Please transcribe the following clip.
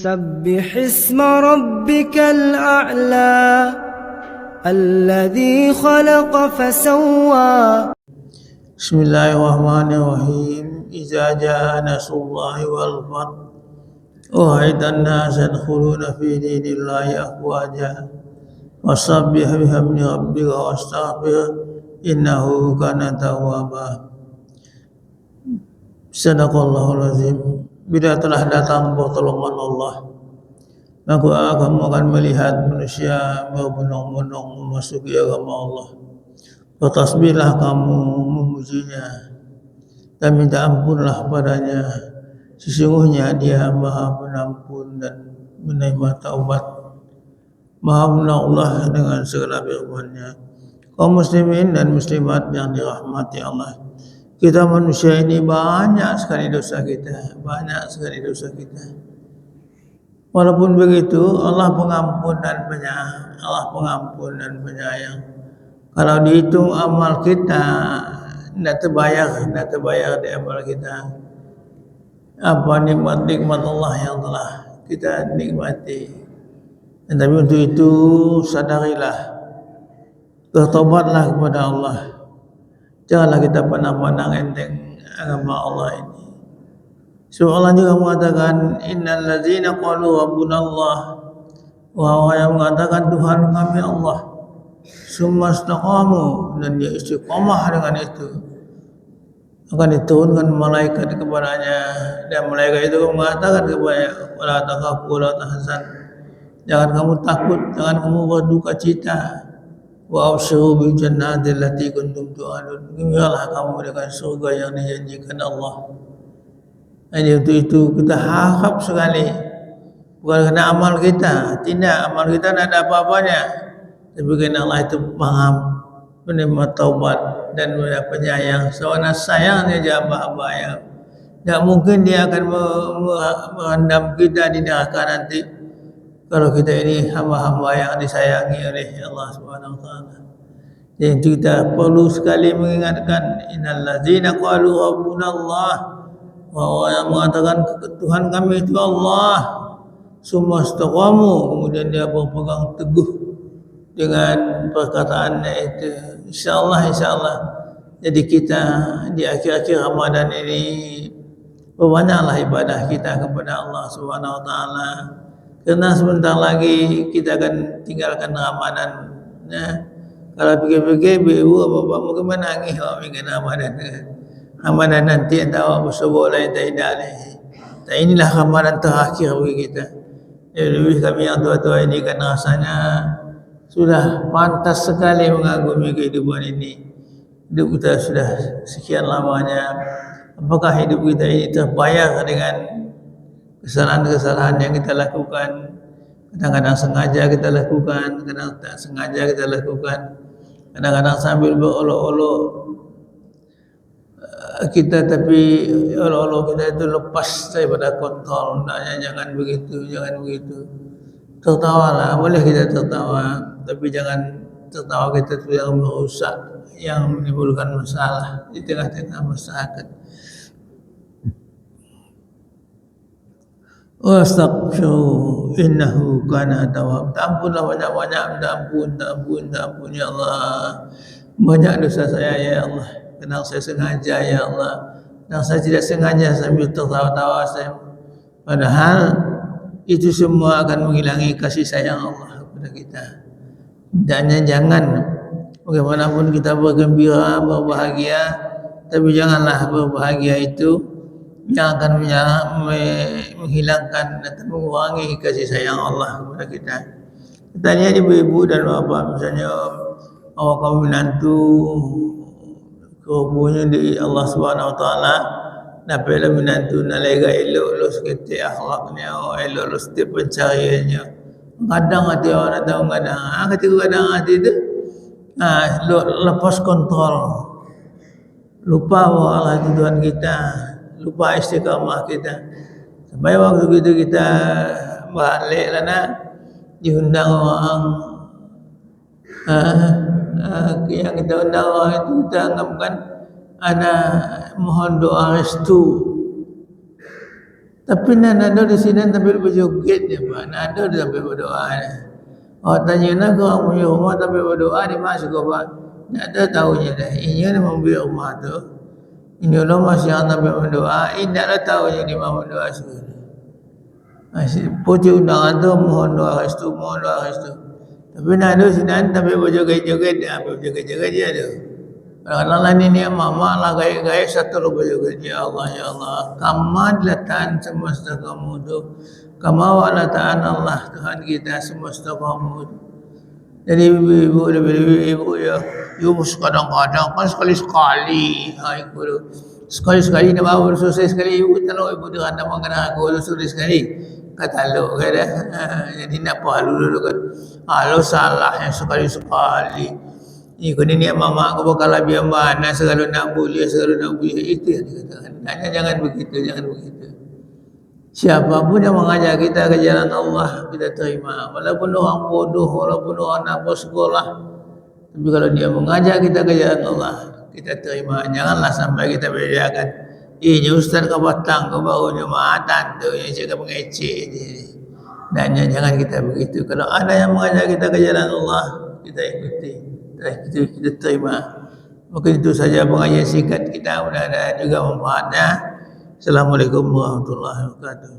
سبح اسم ربك الأعلى الذي خلق فسوى. بسم الله الرحمن الرحيم. إذا جاء نصر الله والفتح ورأيت الناس يدخلون في دين الله أفواجا فسبح بحمد ربك واستغفره إنه كان توابا. Sadaqallahul azim. Bila telah datang pertolongan Allah, maka kamu akan melihat manusia berbondong-bondong memasuki agama Allah. Bertasbihlah kamu memujinya dan minta ampunlah padanya. Sesungguhnya dia maha penampun dan menerima taubat, maha benar Allah dengan segala firman-Nya. Kaum muslimin dan muslimat yang dirahmati Allah, kita manusia ini banyak sekali dosa kita. Walaupun begitu, Allah pengampun dan penyayang. Kalau dihitung amal kita, tidak terbayar di amal kita. Apa nikmat-nikmat Allah yang telah kita nikmati. Tapi untuk itu sadarilah, bertobatlah kepada Allah. Janganlah kita pandang-pandang enteng agama Allah ini. Sebab Allah juga mengatakan, innal ladzina qalu rabbuna Allah, orang yang mengatakan Tuhan kami Allah, summa istaqamu, dan dia istiqamah dengan itu, akan diturunkan malaikat kepadanya, dan malaikat itu mengatakan kepadanya, wala takhafu wala tahzan, jangan kamu takut, jangan kamu berduka cita, wa abshiru bil jannati allati kuntum tu'adun, gembiralah kamu dengan surga yang dijanjikan Allah. Jadi untuk itu kita harap sekali, bukan kerana amal kita, tidak, amal kita tidak ada apa-apanya, tapi kerana Allah itu paham, menerima taubat dan penyayang. Seorang sayangnya dia hamba-hamba yang tidak mungkin dia akan merendam kita di neraka nanti, kalau kita ini hamba-hamba yang disayangi oleh Allah Subhanahu wa taala. Jadi kita perlu sekali mengingatkan, innal ladzina qalu rabbuna Allah, orang yang mengatakan Tuhan kami itu Allah, summa istaqamu, kemudian dia berpegang teguh dengan perkataannya itu, insyaallah. Jadi kita di akhir-akhir Ramadan ini perbanyaklah ibadah kita kepada Allah Subhanahu wa taala. Kerana sebentar lagi kita akan tinggalkan Ramadan. Kalau fikir-fikir ibu bapa mungkin menangis kalau fikir Ramadan. Ramadan nanti entah bersubuh lain tidak lagi. Dan inilah Ramadan terakhir bagi kita. Lebih kami yang tua-tua ini kan rasanya sudah pantas sekali mengagumi kehidupan ini. Hidup kita sudah sekian lamanya. Apakah hidup kita ini terbayar dengan kesalahan-kesalahan yang kita lakukan? Kadang-kadang sengaja kita lakukan, kadang tak sengaja kita lakukan. Kadang-kadang sambil berolok-olok kita, tapi olok-olok kita itu lepas daripada kontrol. Jangan begitu. Tertawalah, boleh kita tertawa, tapi jangan tertawa kita itu yang merusak, yang menimbulkan masalah di tengah-tengah masyarakat. Wastaghfiru innahu kana tawwab. Ampunlah banyak-banyak, minta ampun ya Allah. Banyak dosa saya ya Allah. Kadang saya sengaja ya Allah. Kadang saya tidak sengaja sambil tertawa-tawa saya. Padahal itu semua akan menghilangi kasih sayang Allah kepada kita. Dan jangan bagaimanapun kita bergembira, berbahagia, tapi janganlah berbahagia itu yang akan menghilangkan atau mengurangi kasih sayang Allah kepada kita. Kita lihat ibu-ibu dan bapa, misalnya awak kaum menantu kerubunya di Allah Subhanahu wa taala, dapatlah menantu nalega elok seketik akhlaknya, elok setiap pencariannya. Kadang hati orang tahu kadang hati itu lepas kontrol, lupa bahawa Allah itu Tuhan kita, lupa istiqamah kita. Sampai waktu itu kita balik diundang orang, yang kita undang orang itu kita anggapkan ada mohon doa restu. Tapi nada di sini tapi berjoget dia Pak. Nada dia sampai berdoa. Orang tanya nak orang punya rumah tapi berdoa di mana suka Pak? Nada tahunya dah. Ini memang beli rumah tu. Ini orang masih yang tapi berdoa. Ini tak tahunya di mana berdoa suka. Masih puji undangan tu mohon doa restu, mohon doa restu. Tapi nada sini tapi berjoget-joget dia, berjoget-joget dia tu. Kadang-kadang ini mama lah gaya-gaya satu lupa juga. Ya Allah, ya Allah. Kamu letakkan semesta kamu tu. Kamu letakkan Allah Tuhan kita semesta kamu tu. Jadi ibu-ibu ya. Ibu kadang-kadang kan sekali-sekali. Sekali-sekali nak bawa selesai sekali. Ibu tahu ibu dengan nama kena aku selesai sekali. Kata lu kata. Jadi nak apa dulu kan. Lu salah yang sekali-sekali. Ikut ini mama aku bakal lebih mana segala nak boleh itu yang dikatakan. Hanya jangan begitu. Siapapun yang mengajar kita ke jalan Allah kita terima. Walaupun orang bodoh, walaupun orang nak bersekolah, tapi kalau dia mengajar kita ke jalan Allah kita terima. Janganlah sampai kita bedakan. Ini ustaz kau batang kau baru jumatan tu yang cakap mengecek ni. Dan jangan kita begitu. Kalau ada yang mengajar kita ke jalan Allah kita ikuti. Kita terima. Mungkin itu saja pengajian singkat kita, mudah-mudahan juga manfaatnya. Assalamualaikum warahmatullahi wabarakatuh.